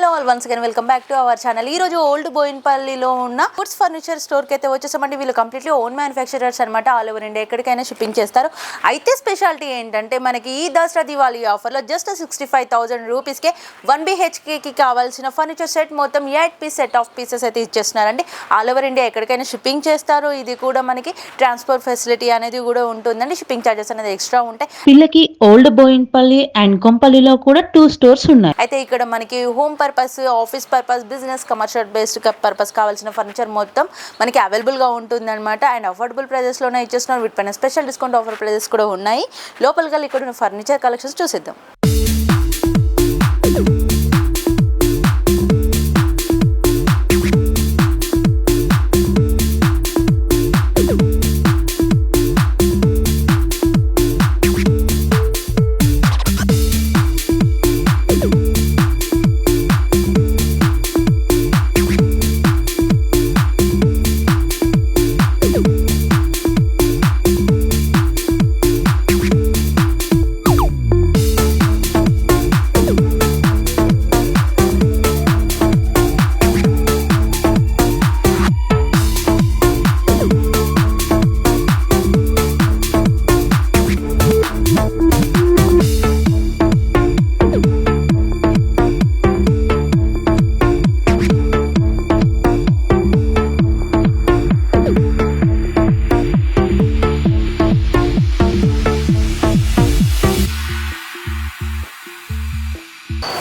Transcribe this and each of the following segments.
Hello all, once again welcome back to our channel. ఈ రోజు old బోయిన్పల్లిలో ఉన్న foods furniture స్టోర్కి అయితే వచ్చేసామండి. వీళ్ళు కంప్లీట్లీ ఓన్ మ్యానుఫ్యాక్చరర్స్ అనమాట. ఆల్ ఓవర్ ఇండియా ఎక్కడికైనా షిప్పింగ్ చేస్తారు. అయితే స్పెషాలిటీ ఏంటంటే మనకి ఈ దసరా దివాళీ ఆఫర్లో జస్ట్ 65,000 రూపీస్కే 1 BHKకి కావాల్సిన ఫర్నిచర్ సెట్ మొత్తం 8 పీస్ సెట్ ఆఫ్ పీసెస్ అయితే ఇచ్చేస్తున్నారండి. ఆల్ ఓవర్ ఇండియా ఎక్కడికైనా షిప్పింగ్ చేస్తారు. ఇది కూడా మనకి ట్రాన్స్పోర్ట్ ఫెసిలిటీ అనేది కూడా ఉంటుందండి. షిప్పింగ్ ఛార్జెస్ అనేది ఎక్స్ట్రా ఉంటాయి. వీళ్ళకి ఓల్డ్ బోయిన్పల్లి అండ్ కొంపల్లిలో కూడా 2 స్టోర్స్ ఉన్నాయి. అయితే ఇక్కడ మనకి home purpose, office purpose, business, commercial based purpose కావాల్సిన ఫర్నిచర్ మొత్తం మనకి అవైలబుల్గా ఉంటుందన్నమాట. అండ్ అఫోర్డబుల్ ప్రైజెస్లోనే ఇచ్చేస్తున్నారు. వీటిపైన స్పెషల్ డిస్కౌంట్ ఆఫర్ ప్రైజెస్ కూడా ఉన్నాయి. లోపలికి ఇక్కడ ఉన్న ఫర్నిచర్ కలెక్షన్స్ చూసిద్దాం.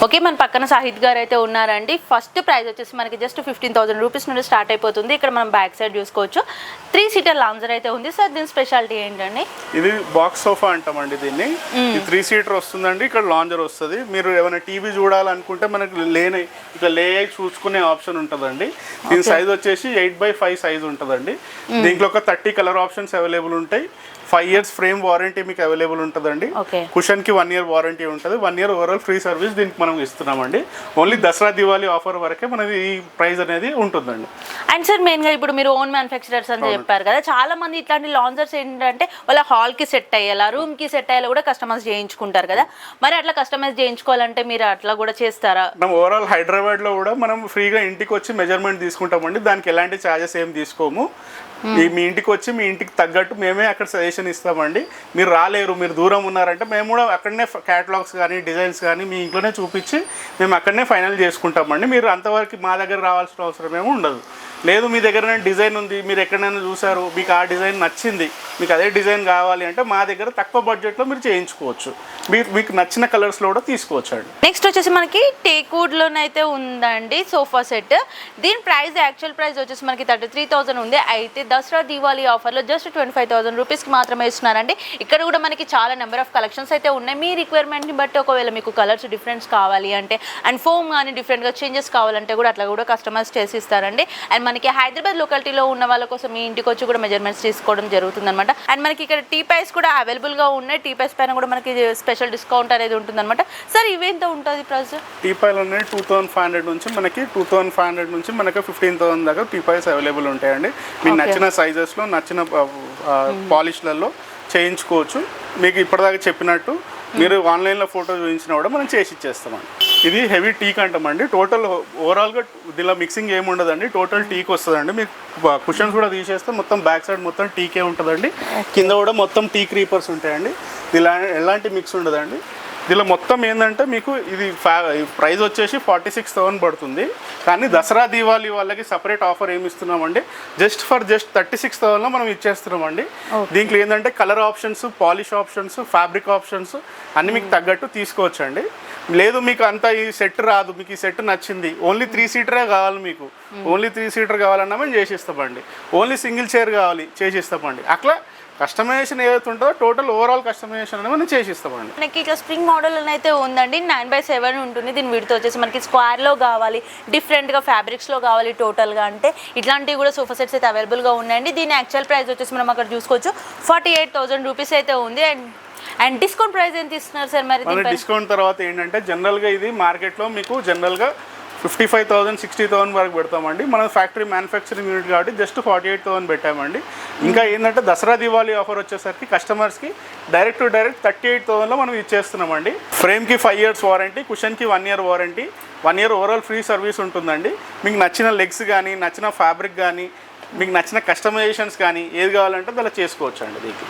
ఓకే, మన పక్కన సాహిద్ గారు అయితే ఉన్నారండి. ఫస్ట్ ప్రైస్ వచ్చేసి మనకి జస్ట్ 15,000 రూపీస్ నుండి స్టార్ట్ అయిపోతుంది. ఇక్కడ మనం బ్యాక్ సైడ్ చూసుకోవచ్చు 3 సీటర్ లాంజర్ అయితే ఉంది. సార్ దీని స్పెషాలిటీ ఏంటండి? ఇది బాక్స్ సోఫా అంటామండి దీన్ని. 3 సీటర్ వస్తుందండి. ఇక్కడ లాంజర్ వస్తుంది. మీరు ఏమైనా టీవీ చూడాలనుకుంటే మనకి ఇట్లా లే అయి చూసుకునే ఆప్షన్ ఉంటుందండి. దీని సైజ్ వచ్చేసి 8x5 సైజ్ ఉంటుందండి. దీంట్లో ఒక 30 కలర్ ఆప్షన్స్ అవైలబుల్ ఉంటాయి. 5 years ఫ్రేమ్ వారంటీ మీకు అవైలబుల్ ఉంటుందండి. కుషన్ కి 1 year వారంటీ ఉంటుంది. 1 year ఓవరాల్ ఫ్రీ సర్వీస్ దీనికి మనం ఇస్తున్నామండి. ఓన్లీ దసరా దివాళీ ఆఫర్ వరకే మనది ఈ ప్రైస్ అనేది ఉంటుందండి. అండ్ సార్ మెయిన్ గా ఇప్పుడు మీరు ఓన్ మ్యానుఫ్యాక్చరర్స్ అని చెప్పారు కదా, చాలా మంది ఇట్లాంటి లాంజర్స్ ఏంటంటే వాళ్ళ హాల్ కి సెట్ అయ్యేలా, రూమ్ కి సెట్ అయ్యేలా కూడా కస్టమైజ్ చేయించుకుంటారు కదా. మరి అట్లా కస్టమైజ్ చేయించుకోవాలంటే మీరు అట్లా కూడా చేస్తారా? మనం ఓవరాల్ హైదరాబాద్ లో కూడా మనం ఫ్రీగా ఇంటికి వచ్చి మెజర్మెంట్ తీసుకుంటామండి. దానికి ఎలాంటి ఛార్జెస్ ఏం తీసుకోము. మీ ఇంటికి వచ్చి మీ ఇంటికి తగ్గట్టు మేమే అక్కడ సజెషన్ ఇస్తామండి. మీరు రాలేరు, మీరు దూరం ఉన్నారంటే మేము కూడా అక్కడనే క్యాటలాగ్స్ కానీ డిజైన్స్ కానీ మీ ఇంట్లోనే చూపించి మేము అక్కడనే ఫైనల్ చేసుకుంటామండి. మీరు అంతవరకు మా దగ్గర రావాల్సిన అవసరం ఏమీ ఉండదు. లేదు మీ దగ్గర డిజైన్ ఉంది, మీరు ఎక్కడైనా చూసారు, మీకు ఆ డిజైన్ నచ్చింది, మీకు అదే డిజైన్ కావాలి అంటే మా దగ్గర తక్కువ బడ్జెట్లో మీరు చేయించుకోవచ్చు. మీకు నచ్చిన కలర్స్లో కూడా తీసుకోవచ్చు అండి. నెక్స్ట్ వచ్చేసి మనకి టేక్వుడ్లోనైతే ఉందండి సోఫా సెట్. దీని ప్రైస్ యాక్చువల్ ప్రైస్ వచ్చేసి మనకి 33,000 ఉంది. అయితే దసరా దివాళీ ఆఫర్లో జస్ట్ 25,000 రూపీస్కి మాత్రమే ఇస్తున్నారండి. ఇక్కడ కూడా మనకి చాలా నెంబర్ ఆఫ్ కలెక్షన్స్ అయితే ఉన్నాయి. మీ రిక్వైర్మెంట్ని బట్టి ఒకవేళ మీకు కలర్స్ డిఫరెన్స్ కావాలి అంటే అండ్ ఫోమ్ కానీ డిఫరెంట్గా చేంజెస్ కావాలంటే కూడా అట్లా కూడా కస్టమైజ్ చేసి ఇస్తారండి. అండ్ మనకి హైదరాబాద్ లొకాలిటీలో ఉన్న వాళ్ళ కోసం మీ ఇంటికి వచ్చి కూడా మెజర్మెంట్స్ తీసుకోవడం జరుగుతుంది అనమాట. అండ్ మనకి ఇక్కడ టీ పైస్ కూడా అవైలబుల్గా ఉన్నాయి. టీ పైస్ పైన కూడా మనకి స్పెషల్ డిస్కౌంట్ అనేది ఉంటుంది అనమాట. సార్ ఇవేంత ఉంటుంది ప్రైస్? టీ పైలు అనేది 2,500 నుంచి మనకి 2,500 నుంచి మనకి 15,000 దాకా టీ పైస్ అవైలబుల్ ఉంటాయండి. మీకు నచ్చిన సైజెస్లో నచ్చిన పాలిష్లలో చేయించుకోవచ్చు. మీకు ఇప్పటిదాకా చెప్పినట్టు మీరు ఆన్లైన్లో ఫోటో చూపించినా కూడా మనం చేసి ఇచ్చేస్తామండి. ఇది హెవీ టీక్ అంటామండి. టోటల్ ఓవరాల్గా దీనిలో మిక్సింగ్ ఏమి ఉండదండి. టోటల్ టీక్ వస్తుందండి. మీకు కుషన్స్ కూడా తీసేస్తే మొత్తం బ్యాక్ సైడ్ మొత్తం టీకే ఉంటుందండి. కింద కూడా మొత్తం టీ క్రీపర్స్ ఉంటాయండి. ఇలా ఎలాంటి మిక్స్ ఉండదండి. దీనిలో మొత్తం ఏంటంటే మీకు ఇది ప్రైస్ వచ్చేసి 46,000 పడుతుంది. కానీ దసరా దీవాళీ వాళ్ళకి సపరేట్ ఆఫర్ ఏమి ఇస్తున్నామండి, జస్ట్ 36,000లో మనం ఇచ్చేస్తున్నామండి. దీంట్లో ఏంటంటే colour options, polish options, fabric options అన్ని మీకు తగ్గట్టు తీసుకోవచ్చండి. లేదు మీకు అంతా ఈ సెట్ రాదు, మీకు ఈ సెట్ నచ్చింది, ఓన్లీ 3 సీటరే కావాలి, మీకు ఓన్లీ 3 సీటర్ కావాలన్నా మేము చేసిస్తామండి. ఓన్లీ సింగిల్ చైర్ కావాలి చేసిస్తామండి. అట్లా కస్టమైజేషన్ ఏదైతే ఉంటుందో టోటల్ ఓవరాల్ కస్టమైజేషన్ అనేది మనం చేసిస్తామండి. మనకి ఇట్లా స్ప్రింగ్ మోడల్ అయితే ఉందండి. 9x7 ఉంటుంది. దీని విడ్త్ వచ్చేసి మనకి స్క్వేర్లో కావాలి, డిఫరెంట్గా ఫ్యాబ్రిక్స్లో కావాలి టోటల్గా అంటే ఇట్లాంటివి కూడా సోఫా సెట్స్ అయితే అవైలబుల్గా ఉన్నాయండి. దీని యాక్చువల్ ప్రైస్ వచ్చేసి మనం అక్కడ చూసుకోవచ్చు 48,000 రూపీస్ అయితే ఉంది. అండ్ డిస్కౌంట్ ప్రైస్ ఎంత ఇస్తున్నారు సార్? మరి డిస్కౌంట్ తర్వాత ఏంటంటే జనరల్గా ఇది మార్కెట్లో మీకు జనరల్గా 55,000 60,000 వరకు పెడతామండి. మనం ఫ్యాక్టరీ మ్యానుఫ్యాక్చరింగ్ యూనిట్ కాబట్టి జస్ట్ 48,000 పెట్టామండి. ఇంకా ఏంటంటే దసరా దివాళీ ఆఫర్ వచ్చేసరికి కస్టమర్స్కి డైరెక్ట్ 38,000లో మనం ఇచ్చేస్తున్నామండి. ఫ్రేమ్కి 5 years వారంటీ, కుషన్కి 1 year warranty, 1 year overall free service ఉంటుందండి. మీకు నచ్చిన లెగ్స్ కానీ, నచ్చిన ఫ్యాబ్రిక్ కానీ, మీకు నచ్చిన కస్టమైజేషన్స్ కానీ ఏది కావాలంటే అలా చేసుకోవచ్చు అండి. దీనికి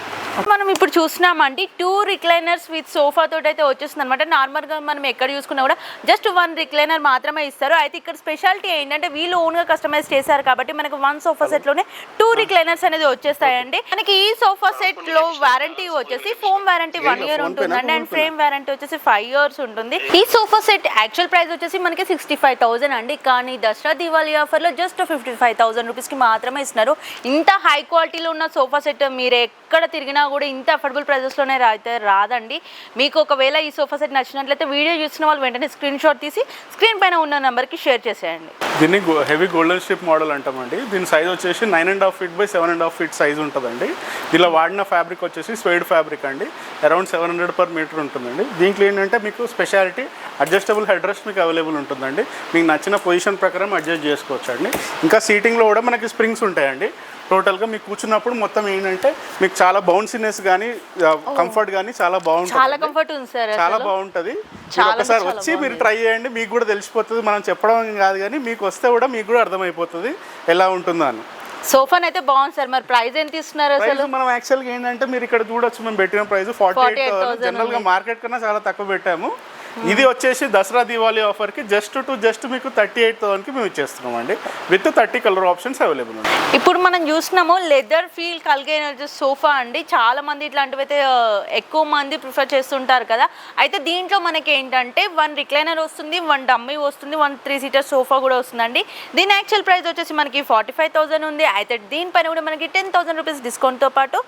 మనం ఇప్పుడు చూస్తున్నామండి 2 రిక్లైనర్స్ విత్ సోఫా తోటి అయితే వచ్చేస్తుంది అనమాట. నార్మల్గా మనం ఎక్కడ చూసుకున్నా కూడా జస్ట్ 1 రిక్లైనర్ మాత్రమే ఇస్తారు. అయితే ఇక్కడ స్పెషాలిటీ ఏంటంటే వీళ్ళు ఓన్గా కస్టమైజ్ చేశారు కాబట్టి మనకు 1 సోఫా సెట్లోనే 2 రిక్లైనర్స్ అనేది వచ్చేస్తాయండి. మనకి ఈ సోఫా సెట్లో వారంటీ వచ్చేసి ఫోమ్ వారంటీ 1 year ఉంటుందండి అండ్ ఫ్రేమ్ వారంటీ వచ్చేసి 5 years ఉంటుంది. ఈ సోఫా సెట్ యాక్చువల్ ప్రైస్ వచ్చేసి మనకి 65,000 అండి. కానీ దసరా దివాళీ ఆఫర్లో జస్ట్ 55,000 రూపీస్కి మాత్రమే ఇస్తున్నారు. ఇంత హై క్వాలిటీలో ఉన్న సోఫా సెట్ మీరు ఎక్కడ తిరిగినా కూడా ఇంత అఫోర్డబుల్ ప్రైజెస్లోనే అయితే రాదండి. మీకు ఒకవేళ ఈ సోఫా సెట్ నచ్చినట్లయితే వీడియో చూసిన వాళ్ళు వెంటనే స్క్రీన్ షాట్ తీసి స్క్రీన్ పైన ఉన్న నెంబర్కి షేర్ చేసేయండి. దీన్ని హెవీ గోల్డెన్ స్ట్రిప్ మోడల్ అంటామండి. దీని సైజ్ వచ్చేసి 9.5 feet by 7.5 feet సైజ్ ఉంటుందండి. దీనిలో వాడిన ఫ్యాబ్రిక్ వచ్చేసి స్వేడ్ ఫ్యాబ్రిక్ అండి. అరౌండ్ 700 per meter ఉంటుందండి. దీంట్లో ఏంటంటే మీకు స్పెషాలిటీ అడ్జస్టబుల్ హెడ్ రెస్ట్ మీకు అవైలబుల్ ఉంటుందండి. మీకు నచ్చిన పొజిషన్ ప్రకారం అడ్జస్ట్ చేసుకోవచ్చు అండి. ఇంకా సీటింగ్లో కూడా మనకి స్ప్రింగ్స్ ఉంటాయండి. టోటల్గా మీకు కూర్చున్నప్పుడు మొత్తం ఏంటంటే మీకు చాలా బౌన్సీనెస్ కానీ కంఫర్ట్ కానీ చాలా బాగుంటుంది. చాలా కంఫర్ట్ ఉంది సార్, చాలా బాగుంటుంది. ఒకసారి వచ్చి మీరు ట్రై చేయండి, మీకు కూడా తెలిసిపోతుంది. మనం చెప్పడం కాదు కానీ మీకు వస్తే కూడా మీకు కూడా అర్థమైపోతుంది ఎలా ఉంటుందో అని. సోఫాన్ అయితే బాగుంది సార్. మరి ప్రైస్ ఎంత ఇస్తున్నారు అసలు? మనం యాక్చువల్గా ఏంటంటే మీరు ఇక్కడ చూడొచ్చు, మేము పెట్టిన ప్రైస్ 48,000. జనరల్గా మార్కెట్ కన్నా చాలా తక్కువ పెట్టాము. ఇది వచ్చేసి దసరా దివాళీ ఆఫర్కి జస్ట్ మీకు 38,000కి మేము ఇచ్చేస్తున్నాం అండి. విత్ 30 కలర్ ఆప్షన్స్ అవైలబుల్ ఉన్నాయి. ఇప్పుడు మనం చూస్తున్నాము లెదర్ ఫీల్ కలిగిన సోఫా అండి. చాలా మంది ఇట్లాంటివి అయితే ఎక్కువ మంది ప్రిఫర్ చేస్తుంటారు కదా. అయితే దీంట్లో మనకి ఏంటంటే 1 రిక్లైనర్ వస్తుంది, 1 డమ్మీ వస్తుంది, 1 3-seater సోఫా కూడా వస్తుందండి. దీని యాక్చువల్ ప్రైస్ వచ్చేసి మనకి 45,000 ఉంది. అయితే దీనిపైన కూడా మనకి 10,000 రూపీస్ డిస్కౌంట్తో పాటు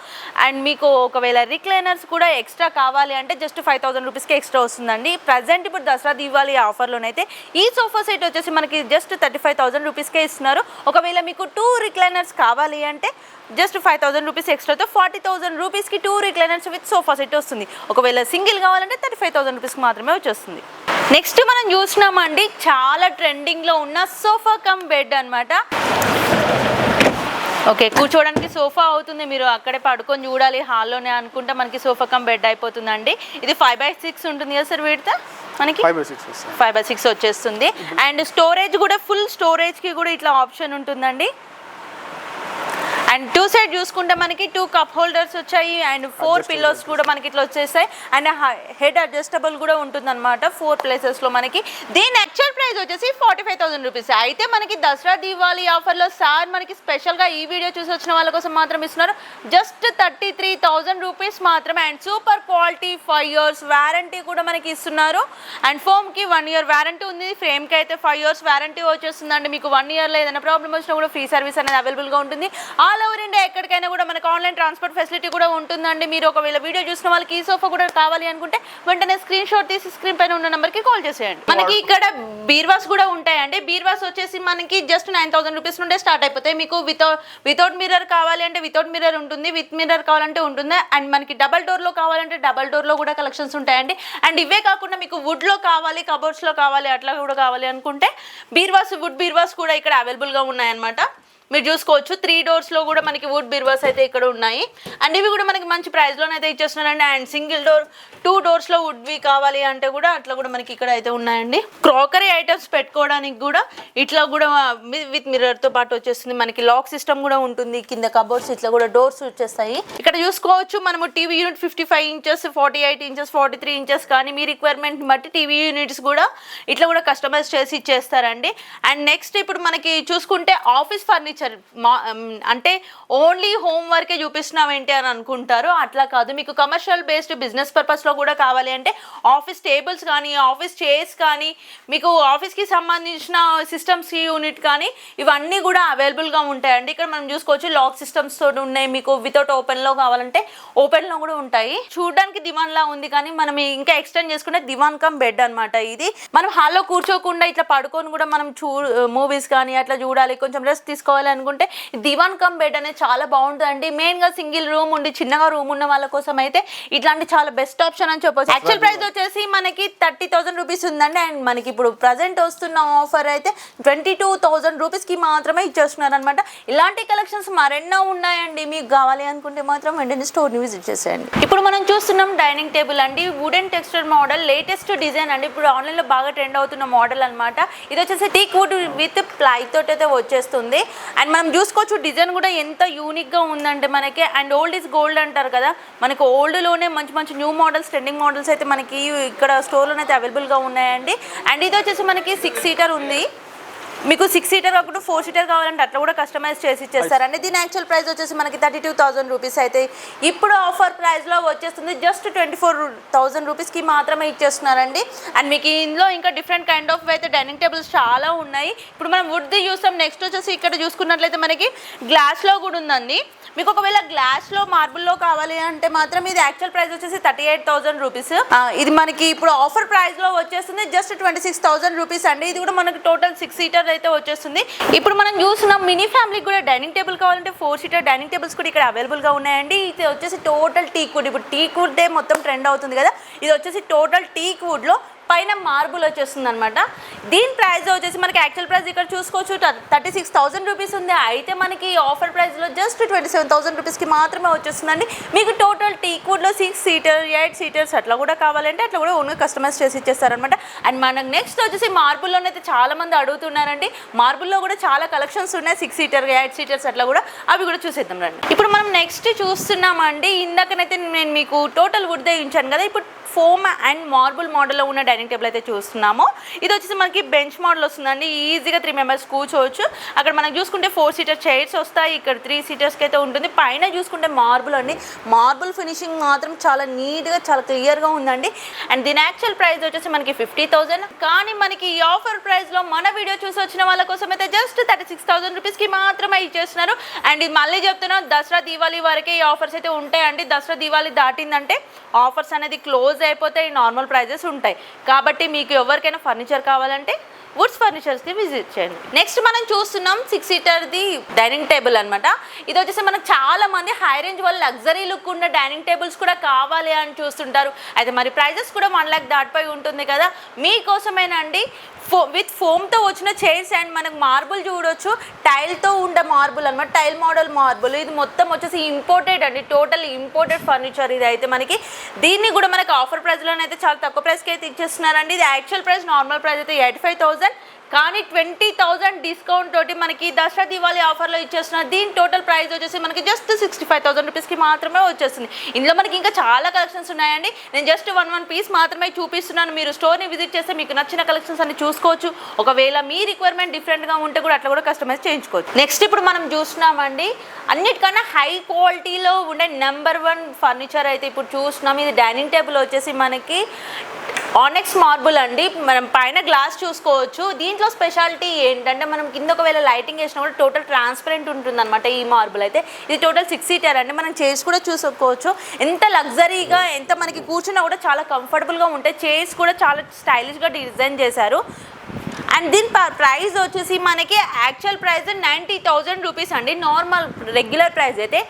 అండ్ మీకు ఒకవేళ రిక్లైనర్స్ కూడా ఎక్స్ట్రా కావాలి అంటే జస్ట్ 5,000 రూపీస్కి ఎక్స్ట్రా వస్తుందండి. ప్రజెంట్ ఇప్పుడు దసరా దివాళీ ఆఫర్లోనైతే ఈ సోఫా సెట్ వచ్చేసి మనకి జస్ట్ 35,000 రూపీస్కే ఇస్తున్నారు. ఒకవేళ మీకు 2 రిక్లైనర్స్ కావాలి అంటే జస్ట్ 5,000 రూపీస్ ఎక్స్ట్రాతో 40,000 రూపీస్కి 2 రిక్లైనర్స్ విత్ సోఫా సెట్ వస్తుంది. ఒకవేళ సింగిల్ కావాలంటే 35,000 రూపీస్కి మాత్రమే వచ్చేస్తుంది. నెక్స్ట్ మనం చూసినామండి చాలా ట్రెండింగ్లో ఉన్న సోఫా కమ్ బెడ్ అనమాట. ఓకే, కూర్చోవడానికి సోఫా అవుతుంది. మీరు అక్కడే పడుకొని చూడాలి హాల్లోనే అనుకుంటే మనకి సోఫా కమ్ బెడ్ అయిపోతుందండి. ఇది 5x6 ఉంటుంది కదా సార్. వీటితో మనకి 5x6 వచ్చేస్తుంది. అండ్ స్టోరేజ్ కూడా ఫుల్ స్టోరేజ్కి కూడా ఇట్లా ఆప్షన్ ఉంటుందండి. అండ్ 2 సైడ్ చూసుకుంటే మనకి 2 కప్ హోల్డర్స్ వచ్చాయి అండ్ 4 పిల్లోస్ కూడా మనకి ఇట్లా వచ్చేస్తాయి. అండ్ హెడ్ అడ్జస్టబుల్ కూడా ఉంటుంది అనమాట 4 ప్లేసెస్లో మనకి. దీని యాక్చువల్ ప్రైస్ వచ్చేసి 45,000 రూపీస్. అయితే మనకి దసరా దివాళీ ఆఫర్లో సార్ మనకి స్పెషల్గా ఈ వీడియో చూసి వచ్చిన వాళ్ళ కోసం మాత్రం ఇస్తున్నారు జస్ట్ 33,000 రూపీస్ మాత్రమే. And super quality 5 years warranty కూడా మనకి ఇస్తున్నారు. అండ్ ఫోమ్కి 1 year వారంటీ ఉంది. ఫ్రేమ్కి అయితే 5 years వారంటీ వచ్చేస్తుందండి. మీకు 1 yearలో ఏదైనా ప్రాబ్లమ్ వచ్చినా కూడా ఫ్రీ సర్వీస్ అనేది అవైలబుల్గా ఉంటుంది. ఆల్ ఓవర్ ఇండియా ఎక్కడికైనా కూడా మనకు ఆన్లైన్ ట్రాన్స్పోర్ట్ ఫెసిలిటీ కూడా ఉంటుందండి. మీరు ఒకవేళ వీడియో చూసిన వాళ్ళకి ఈ సోఫా కూడా కావాలి అనుకుంటే వెంటనే స్క్రీన్ షాట్ తీసి స్క్రీన్ పైన ఉన్న నెంబర్కి కాల్ చేసేయండి. మనకి ఇక్కడ బీర్వాస్ కూడా ఉంటాయండి. బీర్వాస్ వచ్చేసి మనకి జస్ట్ 9,000 రూపీస్ నుండే స్టార్ట్ అయిపోతాయి. మీకు వితౌట్ మిర్రర్ కావాలి అంటే వితౌట్ మిర్రర్ ఉంటుంది, విత్ మిర్రర్ కావాలంటే ఉంటుంది. అండ్ మనకి డబల్ డోర్లో కావాలంటే డబల్ డోర్లో కూడా కలెక్షన్స్ ఉంటాయండి. అండ్ ఇవే కాకుండా మీకు వుడ్లో కావాలి, కబోర్డ్స్లో కావాలి, అట్లా కూడా కావాలి అనుకుంటే వుడ్ బీర్వాస్ కూడా ఇక్కడ అవైలబుల్గా ఉన్నాయన్నమాట. మీరు చూసుకోవచ్చు 3 doors కూడా మనకి వుడ్ బీర్వాస్ అయితే ఇక్కడ ఉన్నాయి. అండ్ ఇవి కూడా మనకి మంచి ప్రైస్లోనైతే ఇచ్చేస్తున్నారండి. అండ్ సింగిల్ డోర్ 2 doors వుడ్వి కావాలి అంటే కూడా అట్లా కూడా మనకి ఇక్కడ అయితే ఉన్నాయండి. క్రాకరీ ఐటమ్స్ పెట్టుకోవడానికి కూడా ఇట్లా కూడా విత్ మిర్రర్తో పాటు వచ్చేస్తుంది. మనకి లాక్ సిస్టమ్ కూడా ఉంటుంది. కింద కబోర్డ్స్ ఇట్లా కూడా డోర్స్ వచ్చేస్తాయి. ఇక్కడ చూసుకోవచ్చు మనము TV unit 55 inches, 48 inches, 43 inches కానీ మీ రిక్వైర్మెంట్ బట్టి టీవీ యూనిట్స్ కూడా ఇట్లా కూడా కస్టమైజ్ చేసి ఇచ్చేస్తారండి. అండ్ నెక్స్ట్ ఇప్పుడు మనకి చూసుకుంటే ఆఫీస్ ఫర్నిచర్ అంటే ఓన్లీ హోమ్ వర్కే చూపిస్తున్నాం ఏంటి అని అనుకుంటారు. అట్లా కాదు, మీకు కమర్షియల్ బేస్డ్ బిజినెస్ పర్పస్లో కూడా కావాలి అంటే ఆఫీస్ టేబుల్స్ కానీ, ఆఫీస్ చైర్స్ కానీ, మీకు ఆఫీస్కి సంబంధించిన సిస్టమ్స్ యూనిట్ కానీ ఇవన్నీ కూడా అవైలబుల్గా ఉంటాయండి. ఇక్కడ మనం చూసుకోవచ్చు లాక్ సిస్టమ్స్ తోటి ఉన్నాయి. మీకు వితౌట్ ఓపెన్లో కావాలంటే ఓపెన్లో కూడా ఉంటాయి. చూడడానికి దివాన్లా ఉంది కానీ మనం ఇంకా ఎక్స్టెండ్ చేసుకుంటే దివాన్ కమ్ బెడ్ అనమాట. ఇది మనం హాల్లో కూర్చోకుండా ఇట్లా పడుకొని కూడా మనం మూవీస్ కానీ అట్లా చూడాలి, కొంచెం రెస్ట్ తీసుకోవాలి కావాలనుకుంటే దివాన్ కమ్ బెడ్ అనేది చాలా బాగుంటుందండి. మెయిన్గా సింగిల్ రూమ్ ఉండి చిన్నగా రూమ్ ఉన్న వాళ్ళ కోసం అయితే ఇట్లాంటి చాలా బెస్ట్ ఆప్షన్ అని చెప్పొచ్చు. యాక్చువల్ ప్రైస్ వచ్చేసి మనకి 30,000 రూపీస్ ఉందండి. అండ్ మనకి ఇప్పుడు ప్రజెంట్ వస్తున్న ఆఫర్ అయితే 22,000 రూపీస్కి మాత్రమే ఇచ్చేస్తున్నారు అనమాట. ఇలాంటి కలెక్షన్స్ మరెన్నో ఉన్నాయండి. మీకు కావాలి అనుకుంటే మాత్రం వెంటనే స్టోర్ని విజిట్ చేసేయండి. ఇప్పుడు మనం చూస్తున్నాం డైనింగ్ టేబుల్ అండి. Wooden texture model, latest design అండి. ఇప్పుడు ఆన్లైన్లో బాగా ట్రెండ్ అవుతున్న మోడల్ అనమాట. ఇది వచ్చేసి టీక్ వుడ్ విత్ ప్లై తోటి అయితే వచ్చేస్తుంది. అండ్ మనం చూసుకోవచ్చు డిజైన్ కూడా ఎంత యూనిక్గా ఉందంటే మనకి. అండ్ ఓల్డ్ ఈజ్ గోల్డ్ అంటారు కదా, మనకి ఓల్డ్లోనే మంచి మంచి న్యూ మోడల్స్, ట్రెండింగ్ మోడల్స్ అయితే మనకి ఇక్కడ స్టోర్లోనే అయితే అవైలబుల్గా ఉన్నాయండి. అండ్ ఇది వచ్చేసి మనకి 6 సీటర్ ఉంది. మీకు 6 సీటర్ కాకుండా 4 సీటర్ కావాలంటే అట్లా కూడా కస్టమైజ్ చేసి ఇచ్చేస్తారండి. దీని యాక్చువల్ ప్రైస్ వచ్చేసి మనకి 32,000 రూపీస్ అయితే ఇప్పుడు ఆఫర్ ప్రైస్లో వచ్చేస్తుంది. జస్ట్ 24,000 రూపీస్కి మాత్రమే ఇచ్చేస్తున్నారండి. అండ్ మీకు ఇందులో ఇంకా డిఫరెంట్ కైండ్ ఆఫ్ అయితే డైనింగ్ టేబుల్స్ చాలా ఉన్నాయి. ఇప్పుడు మనం వుడ్ది చూస్తాం. నెక్స్ట్ వచ్చేసి ఇక్కడ చూసుకున్నట్లయితే మనకి గ్లాస్లో కూడా ఉందండి. మీకు ఒకవేళ గ్లాస్లో మార్బుల్లో కావాలి అంటే మాత్రం ఇది యాక్చువల్ ప్రైస్ వచ్చేసి 38,000 రూపీస్. ఇది మనకి ఇప్పుడు ఆఫర్ ప్రైస్లో వచ్చేస్తుంది జస్ట్ 26,000 రూపీస్ అండి. ఇది కూడా మనకి టోటల్ 6 సీటర్ అయితే వచ్చేస్తుంది. ఇప్పుడు మనం చూస్తున్నాం మినీ ఫ్యామిలీకి కూడా డైనింగ్ టేబుల్ కావాలంటే 4 సీటర్ డైనింగ్ టేబుల్స్ కూడా ఇక్కడ అవైలబుల్గా ఉన్నాయండి. ఇది వచ్చేసి టోటల్ టీక్ వుడ్. ఇప్పుడు టీక్ వుడ్దే మొత్తం ట్రెండ్ అవుతుంది కదా, ఇది వచ్చేసి టోటల్ టీక్ వుడ్లో పైన మార్బుల్ వచ్చేస్తుంది అనమాట. దీని ప్రైస్ వచ్చేసి మనకి యాక్చువల్ ప్రైస్ ఇక్కడ చూసుకోవచ్చు 36,000 రూపీస్ ఉంది. అయితే మనకి ఆఫర్ ప్రైస్లో జస్ట్ 27,000 రూపీస్కి మాత్రమే వచ్చేస్తుందండి. మీకు టోటల్ టీక్ వుడ్లో 6 సీటర్ 8 సీటర్స్ అట్లా కూడా కావాలంటే అట్లా కూడా ఓన్గా కస్టమైజ్ చేసి ఇచ్చేస్తారనమాట. అండ్ మనకు నెక్స్ట్ వచ్చేసి మార్బుల్లోనైతే చాలా మంది అడుగుతున్నారండి. మార్బుల్లో కూడా చాలా కలెక్షన్స్ ఉన్నాయి, 6 సీటర్ 8 సీటర్స్ అట్లా కూడా, అవి కూడా చూసేద్దాం రండి. ఇప్పుడు మనం నెక్స్ట్ చూస్తున్నామండి. ఇందాకనైతే నేను మీకు టోటల్ వుడ్దే ఇచ్చాను కదా, ఇప్పుడు ఫోమ్ అండ్ మార్బుల్ మోడల్లో ఉన్న డైనింగ్ టేబుల్ అయితే చూస్తున్నాము. ఇది వచ్చేసి మనకి బెంచ్ మోడల్ వస్తుందండి. ఈజీగా 3 మెంబర్స్ కూర్చోవచ్చు. అక్కడ మనం చూసుకుంటే 4 సీటర్ చైర్స్ వస్తాయి. ఇక్కడ 3 సీటర్స్కి అయితే ఉంటుంది. పైన చూసుకుంటే మార్బుల్ అండి. మార్బుల్ ఫినిషింగ్ మాత్రం చాలా నీట్గా చాలా క్లియర్గా ఉందండి. అండ్ దీని యాక్చువల్ ప్రైస్ వచ్చేసి మనకి 50,000. కానీ మనకి ఈ ఆఫర్ ప్రైస్లో మన వీడియో చూసి వచ్చిన వాళ్ళ కోసం అయితే జస్ట్ 36,000 రూపీస్కి మాత్రమే ఇచ్చేస్తున్నారు. అండ్ ఇది మళ్ళీ చెప్తున్నాం, దసరా దీవాళి వరకే ఈ ఆఫర్స్ అయితే ఉంటాయండి. దసరా దీవాళి దాటిందంటే ఆఫర్స్ అనేది క్లోజ్ అయిపోతాయి, నార్మల్ ప్రైజెస్ ఉంటాయి. కాబట్టి మీకు ఎవరికైనా ఫర్నిచర్ కావాలంటే వుడ్స్ ఫర్నిచర్స్కి విజిట్ చేయండి. నెక్స్ట్ మనం చూస్తున్నాం 6 సీటర్ది డైనింగ్ టేబుల్ అనమాట. ఇది వచ్చేసి మనకు చాలా మంది హై రేంజ్ వాళ్ళు లగ్జరీ లుక్ ఉన్న డైనింగ్ టేబుల్స్ కూడా కావాలి అని చూస్తుంటారు. అయితే మరి ప్రైజెస్ కూడా 1 lakh దాటిపోయి ఉంటుంది కదా, మీకోసమేనండి విత్ ఫోమ్తో వచ్చిన చైర్స్. అండ్ మనకు మార్బుల్ చూడొచ్చు, టైల్తో ఉండే మార్బుల్ అనమాట, టైల్ మోడల్ మార్బుల్. ఇది మొత్తం వచ్చేసి ఇంపోర్టెడ్ అండి, టోటల్ ఇంపోర్టెడ్ ఫర్నిచర్ ఇది అయితే మనకి. దీన్ని కూడా మనకి ఆఫర్ ప్రైస్లోనైతే చాలా తక్కువ ప్రైస్కి అయితే ఇచ్చేస్తున్నారండి. ఇది యాక్చువల్ ప్రైస్ నార్మల్ ప్రైస్ అయితే 85,000, కానీ 20,000 డిస్కౌంట్ తోటి మనకి దసరా దివాళీ ఆఫర్లో ఇచ్చేస్తున్నారు. దీని టోటల్ ప్రైస్ వచ్చేసి మనకి జస్ట్ 65,000 రూపీస్కి మాత్రమే వచ్చేస్తుంది. ఇందులో మనకి ఇంకా చాలా కలెక్షన్స్ ఉన్నాయండి. నేను జస్ట్ వన్ పీస్ మాత్రమే చూపిస్తున్నాను. మీరు స్టోర్ని విజిట్ చేస్తే మీకు నచ్చిన కలెక్షన్స్ అన్ని చూసుకోవచ్చు. ఒకవేళ మీ రిక్వైర్మెంట్ డిఫరెంట్గా ఉంటే కూడా అట్లా కూడా కస్టమైజ్ చేయించుకోవచ్చు. నెక్స్ట్ ఇప్పుడు మనం చూస్తున్నామండి, అన్నిటికన్నా హై క్వాలిటీలో ఉండే నెంబర్ 1 ఫర్నిచర్ అయితే ఇప్పుడు చూస్తున్నాం. ఇది డైనింగ్ టేబుల్ వచ్చేసి మనకి ఆనెక్స్ మార్బుల్ అండి. మనం పైన గ్లాస్ చూసుకోవచ్చు. దీంట్లో స్పెషాలిటీ ఏంటంటే మనం కింద ఒకవేళ లైటింగ్ వేసినా కూడా టోటల్ ట్రాన్స్పరెంట్ ఉంటుంది అనమాట ఈ మార్బుల్ అయితే. ఇది టోటల్ 6 సీటర్ అండి. మనం చైర్స్ కూడా చూసుకోవచ్చు. ఎంత లగ్జరీగా, ఎంత మనకి కూర్చున్నా కూడా చాలా కంఫర్టబుల్గా ఉంటాయి. చైర్స్ కూడా చాలా స్టైలిష్గా డిజైన్ చేశారు. అండ్ దీని ప్రైస్ వచ్చేసి మనకి యాక్చువల్ ప్రైస్ 90,000 రూపీస్ అండి, నార్మల్ రెగ్యులర్ ప్రైస్ అయితే.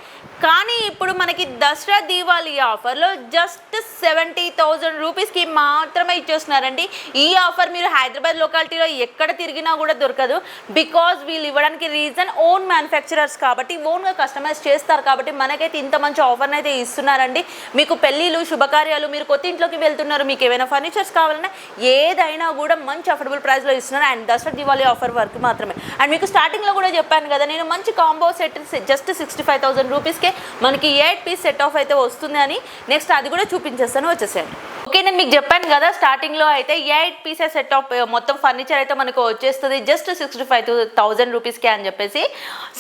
కానీ ఇప్పుడు మనకి దసరా దీవాళీ ఆఫర్లో జస్ట్ 70,000 రూపీస్కి మాత్రమే ఇచ్చేస్తున్నారండి. ఈ ఆఫర్ మీరు హైదరాబాద్ లొకాలిటీలో ఎక్కడ తిరిగినా కూడా దొరకదు. బికాజ్ వీళ్ళు ఇవ్వడానికి రీజన్ ఓన్ మ్యానుఫ్యాక్చరర్స్ కాబట్టి, ఓన్గా కస్టమైజ్ చేస్తారు కాబట్టి మనకైతే ఇంత మంచి ఆఫర్ని అయితే ఇస్తున్నారండి. మీకు పెళ్ళిళ్ళు, శుభకార్యాలు, మీరు కొత్త ఇంట్లోకి వెళ్తున్నారు, మీకు ఏమైనా ఫర్నిచర్స్ కావాలన్నా ఏదైనా కూడా మంచి అఫోర్డబుల్ ప్రైస్లో ఇస్తున్నారు. అండ్ దసరా దీవాళీ ఆఫర్ వరకు మాత్రమే. అండ్ మీకు స్టార్టింగ్లో కూడా చెప్పాను కదా నేను, మంచి కాంబో సెట్ జస్ట్ 65,000 రూపీస్కి మనకి 8 పీస్ సెట్ ఆఫ్ అయితే వస్తుంది అని. నెక్స్ట్ అది కూడా చూపించేస్తాను, వచ్చేసేయండి. ఓకే, నేను మీకు చెప్పాను కదా స్టార్టింగ్లో అయితే 8 పీసెస్ సెట్ ఆఫ్ మొత్తం ఫర్నిచర్ అయితే మనకు వచ్చేస్తుంది జస్ట్ 65,000 రూపీస్కి అని చెప్పేసి.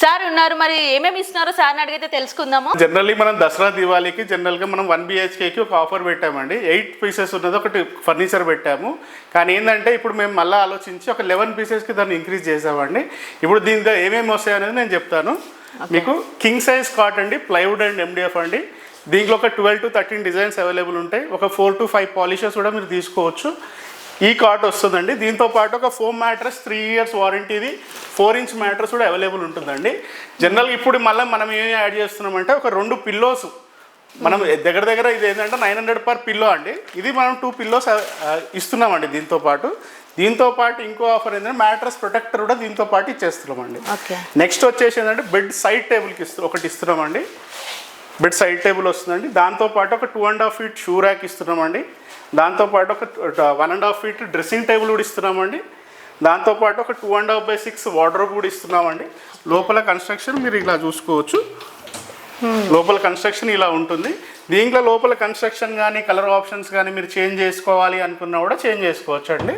సార్ ఉన్నారు, మరి ఏమేమి ఇస్తున్నారో సార్ని అడిగితే తెలుసుకుందాము. జనరల్లీ మనం దసరా దివాళీకి జనరల్గా మనం 1 BHKకి ఒక ఆఫర్ పెట్టామండి. 8 పీసెస్ ఉన్నది ఒకటి ఫర్నిచర్ పెట్టాము. కానీ ఏంటంటే ఇప్పుడు మేము మళ్ళీ ఆలోచించి ఒక 11 పీసెస్కి దాన్ని ఇంక్రీజ్ చేసామండి. ఇప్పుడు దీంతో ఏమేమి వస్తాయి అనేది నేను చెప్తాను మీకు. కింగ్ సైజ్ కాట్ అండి, ప్లైవుడ్ అండ్ MDF అండి. దీంట్లో ఒక 12 to 13 డిజైన్స్ అవైలబుల్ ఉంటాయి. ఒక 4 to 5 పాలిషెస్ కూడా మీరు తీసుకోవచ్చు. ఈ కాట్ వస్తుందండి. దీంతో పాటు ఒక foam mattress 3 years వారంటీది 4 inch mattress కూడా అవైలబుల్ ఉంటుందండి. జనరల్గా ఇప్పుడు మళ్ళీ మనం ఏం యాడ్ చేస్తున్నామంటే ఒక 2 పిల్లోస్ మనం దగ్గర ఇది ఏంటంటే 900 per పిల్లో అండి. ఇది మనం 2 పిల్లోస్ ఇస్తున్నామండి. దీంతో పాటు ఇంకో ఆఫర్ ఏంటంటే మ్యాట్రస్ ప్రొటెక్టర్ కూడా దీంతో పాటు ఇచ్చేస్తున్నామండి. నెక్స్ట్ వచ్చేసి ఏంటంటే బెడ్ సైడ్ టేబుల్కి ఒకటి ఇస్తున్నామండి. బెడ్ సైడ్ టేబుల్ వస్తుందండి. దాంతోపాటు ఒక 2.5 feet షూ ర్యాక్ ఇస్తున్నామండి. దాంతోపాటు ఒక 1.5 feet డ్రెస్సింగ్ టేబుల్ కూడా ఇస్తున్నామండి. దాంతోపాటు ఒక 2.5/6 వార్డ్రోబ్ కూడా ఇస్తున్నామండి. లోపల కన్స్ట్రక్షన్ మీరు ఇలా చూసుకోవచ్చు. లోపల కన్స్ట్రక్షన్ ఇలా ఉంటుంది. దీంట్లో లోపల కన్స్ట్రక్షన్ కానీ కలర్ ఆప్షన్స్ కానీ మీరు చేంజ్ చేసుకోవాలి అనుకున్నా కూడా చేంజ్ చేసుకోవచ్చు అండి.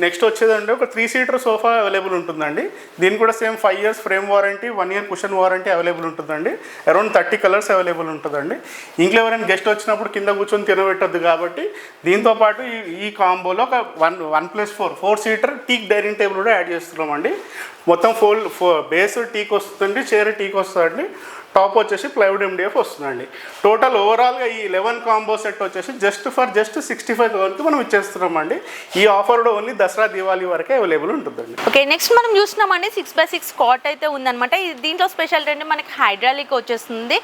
నెక్స్ట్ వచ్చేదండి ఒక 3-seater సోఫా అవైలబుల్ ఉంటుందండి. దీనికి కూడా same 5 years frame warranty, 1 year cushion warranty available ఉంటుందండి. అరౌండ్ 30 colours అవైలబుల్ ఉంటుందండి. ఇంట్లో ఎవరైనా గెస్ట్ వచ్చినప్పుడు కింద కూర్చొని తినబెట్టద్దు కాబట్టి దీంతో పాటు ఈ కాంబోలో ఒక 1+4 టీక్ డైనింగ్ టేబుల్ కూడా యాడ్ చేస్తున్నామండి. మొత్తం బేస్ టీక్ వస్తుందండి, చైర్ టీక్ వస్తుందండి. టాప్ వచ్చేసి ప్లైవుడ్ MDF వస్తుందండి. టోటల్ ఓవరాల్గా ఈ 11 కాంబో సెట్ వచ్చేసి జస్ట్ 65,000కి మనం ఇచ్చేస్తున్నామండి. ఈ ఆఫర్ కూడా ఓన్లీ దసరా దివాళీ వరకే అవైలబుల్ ఉంటుందండి. ఓకే, నెక్స్ట్ మనం చూస్తున్నామండి 6x6 కాట్ అయితే ఉందన్నమాట. దీంట్లో స్పెషాలిటీ అంటే మనకి హైడ్రాలిక్ వచ్చేస్తుంది.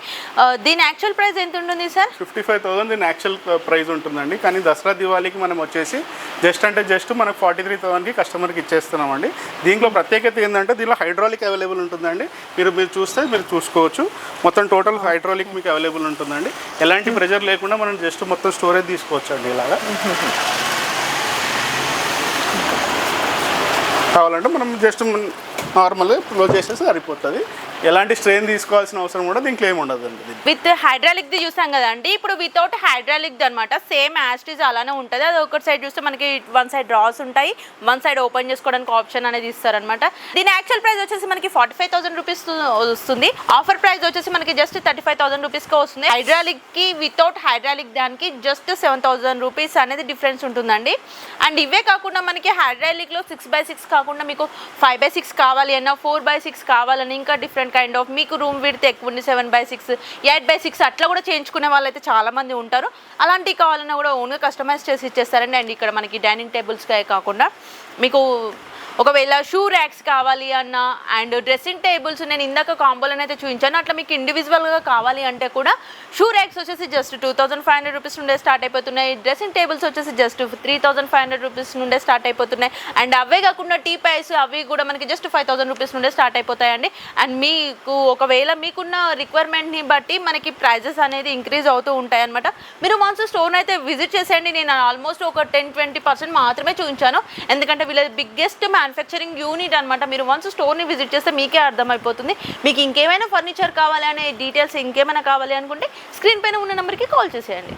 దీని యాక్చువల్ ప్రైస్ ఎంత ఉంటుంది సార్? 55,000 దీని యాక్చువల్ ప్రైస్ ఉంటుందండి. కానీ దసరా దివాళీకి మనం వచ్చేసి జస్ట్ మనకు 43,000కి కస్టమర్కి ఇచ్చేస్తున్నామండి. దీంట్లో ప్రత్యేకత ఏంటంటే దీనిలో హైడ్రాలిక్ అవైలబుల్ ఉంటుందండి. మీరు చూస్తే మీరు చూసుకోవచ్చు. మొత్తం టోటల్ హైడ్రాలిక్ మీకు అవైలబుల్ ఉంటుందండి. ఎలాంటి ప్రెజర్ లేకుండా మనం జస్ట్ మొత్తం స్టోరేజ్ తీసుకోవచ్చు అండి. ఇలాగా కావాలంటే మనం జస్ట్ నార్మల్గా క్లోజ్ చేసేసి సరిపోతుంది. ఎలాంటి స్ట్రెయిన్ తీసుకోవాల్సిన అవసరం కూడా దీంట్లో ఏమి ఉండదండి. విత్ హైడ్రాలిక్ది చూసాం కదండి. ఇప్పుడు వితౌట్ హైడ్రాలిక్ది అనమాట. సేమ్ యాస్టీజ్ అలానే ఉంటుంది. అది ఒకటి సైడ్ చూస్తే మనకి 1 side డ్రాస్ ఉంటాయి, 1 side ఓపెన్ చేసుకోవడానికి ఆప్షన్ అనేది ఇస్తారనమాట. దీని యాక్చువల్ ప్రైస్ వచ్చేసి మనకి 45,000 రూపీస్ వస్తుంది. ఆఫర్ ప్రైస్ వచ్చేసి మనకి జస్ట్ 35,000 రూపీస్కి వస్తుంది. హైడ్రాలిక్కి వితౌట్ హైడ్రాలిక్ దానికి జస్ట్ 7,000 రూపీస్ అనేది డిఫరెన్స్ ఉంటుందండి. అండ్ ఇవే కాకుండా మనకి హైడ్రాలిక్లో 6x6 కాకుండా మీకు 5x6 కావాలి అన్న, 4x6 కావాలని ఇంకా డిఫరెంట్ కైండ్ ఆఫ్ మీకు రూమ్ విడ్త్ ఎక్కువ ఉంది 7x6, 8x6 అట్లా కూడా చేయించుకునే వాళ్ళు అయితే చాలా మంది ఉంటారు. అలాంటివి కావాలన్నా కూడా ఓన్గా కస్టమైజ్ చేసి ఇచ్చేస్తారండి. అండ్ ఇక్కడ మనకి డైనింగ్ టేబుల్స్కే కాకుండా మీకు ఒకవేళ షూ ర్యాక్స్ కావాలి అన్న అండ్ డ్రెస్సింగ్ టేబుల్స్ నేను ఇందాక కాంబోలోనైతే చూపించాను. అట్లా మీకు ఇండివిజువల్గా కావాలి అంటే కూడా షూ ర్యాక్స్ వచ్చేసి జస్ట్ 2,500 రూపీస్ నుండే స్టార్ట్ అయిపోతున్నాయి. డ్రెస్సింగ్ టేబుల్స్ వచ్చేసి జస్ట్ 3,500 రూపీస్ నుండే స్టార్ట్ అయిపోతున్నాయి. అండ్ అవే కాకుండా టీ పైస్ అవి కూడా మనకి జస్ట్ 5,000 రూపీస్ నుండే స్టార్ట్ అయిపోతాయండి. అండ్ మీకు ఒకవేళ మీకున్న రిక్వైర్మెంట్ని బట్టి మనకి ప్రైజెస్ అనేది ఇంక్రీజ్ అవుతూ ఉంటాయి అనమాట. మీరు వన్స్ స్టోర్ అయితే విజిట్ చేసేయండి. నేను ఆల్మోస్ట్ ఒక 10-20% మాత్రమే చూపించాను, ఎందుకంటే వీళ్ళ బిగ్గెస్ట్ మ్యానుఫ్యాక్చరింగ్ యూనిట్ అనమాట. మీరు వన్స్ స్టోర్ని విజిట్ చేస్తే మీకే అర్థమైపోతుంది. మీకు ఇంకేమైనా ఫర్నిచర్ కావాలి అనే డీటెయిల్స్ ఇంకేమైనా కావాలి అనుకుంటే స్క్రీన్ పైన ఉన్న నెంబర్కి కాల్ చేసేయండి.